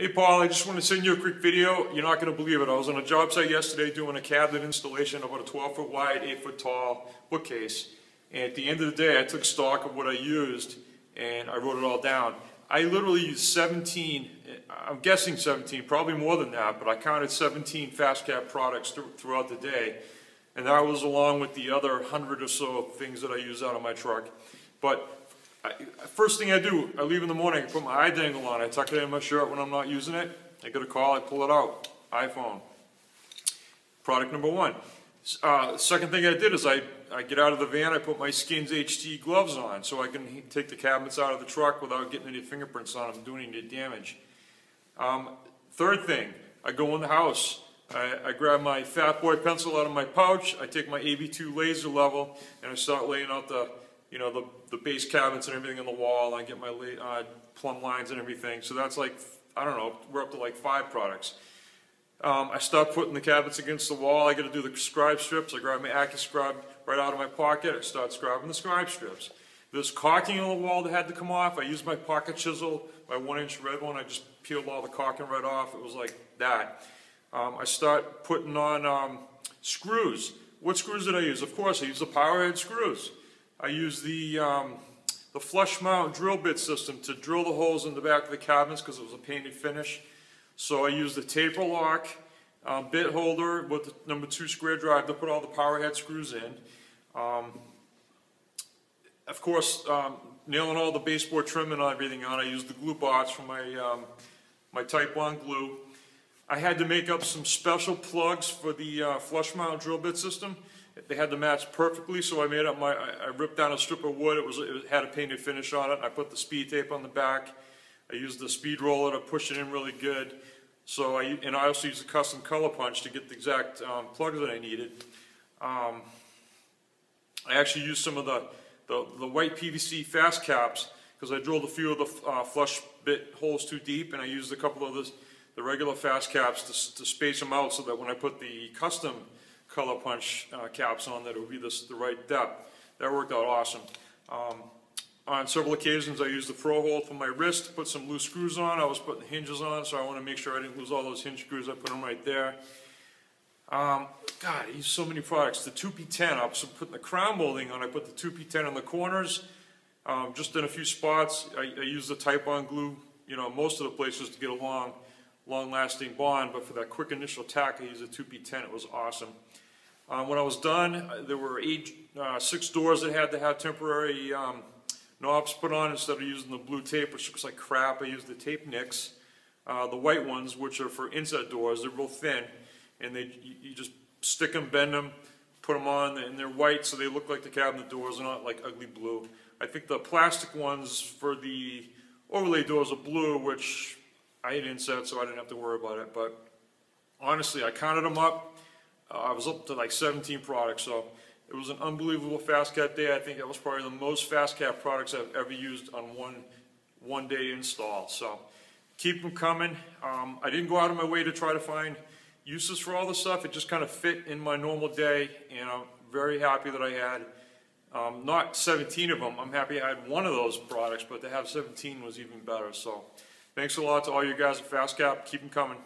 Hey Paul, I just want to send you a quick video. You're not going to believe it. I was on a job site yesterday doing a cabinet installation, about a 12-foot wide, 8-foot tall bookcase. And at the end of the day, I took stock of what I used and I wrote it all down. I literally used 17, I'm guessing 17, probably more than that, but I counted 17 Fastcap products throughout the day. And that was along with the other 100 or so things that I use out of my truck. But first thing I do, I leave in the morning, I put my eye dangle on, I tuck it in my shirt when I'm not using it, I get a call, I pull it out, iPhone. Product number one. Second thing I did is I get out of the van, I put my Skins HT gloves on so I can take the cabinets out of the truck without getting any fingerprints on them, doing any damage. Third thing, I go in the house, I grab my Fat Boy pencil out of my pouch, I take my AB2 laser level, and I start laying out the base cabinets and everything on the wall. I get my plumb lines and everything. So that's like, I don't know, we're up to like 5 products. I start putting the cabinets against the wall. I got to do the scribe strips. I grab my AccuScribe right out of my pocket. I start scribing the scribe strips. There's caulking on the wall that had to come off. I used my pocket chisel, my 1-inch red one. I just peeled all the caulking right off. It was like that. I start putting on screws. What screws did I use? Of course, I used the power head screws. I use the flush mount drill bit system to drill the holes in the back of the cabinets because it was a painted finish. So I used the taper lock bit holder with the number 2 square drive to put all the power head screws in. Of course, nailing all the baseboard trim and everything on, I used the glue bots for my Type 1 glue. I had to make up some special plugs for the flush mount drill bit system. They had to match perfectly, so I made up I ripped down a strip of wood. It had a painted finish on it. I put the speed tape on the back. I used the speed roller to push it in really good. So I also used a custom color punch to get the exact plugs that I needed. I actually used some of the white PVC fast caps because I drilled a few of the flush bit holes too deep, and I used a couple of the regular fast caps to space them out so that when I put the custom color punch caps on, that it would be the right depth. That worked out awesome. On several occasions I used the Pro Hold for my wrist to put some loose screws on. I was putting hinges on, so I want to make sure I didn't lose all those hinge screws. I put them right there. God, I used so many products. The 2P10, I was putting the crown molding on. I put the 2P10 on the corners, just in a few spots. I used the Type 1 glue, most of the places to get a long-lasting bond, but for that quick initial tack I used a 2P10. It was awesome. When I was done, there were 6 doors that had to have temporary knobs put on instead of using the blue tape, which looks like crap. I used the tape nicks, the white ones, which are for inside doors. They're real thin, and you just stick them, bend them, put them on, and they're white, so they look like the cabinet doors. They're not like ugly blue. I think the plastic ones for the overlay doors are blue, which I had inset, so I didn't have to worry about it. But honestly, I counted them up. I was up to like 17 products, so it was an unbelievable Fastcap day. I think that was probably the most Fastcap products I've ever used on one day install. So keep them coming. I didn't go out of my way to try to find uses for all this stuff. It just kind of fit in my normal day, and I'm very happy that I had not 17 of them. I'm happy I had one of those products, but to have 17 was even better. So thanks a lot to all you guys at Fastcap. Keep them coming.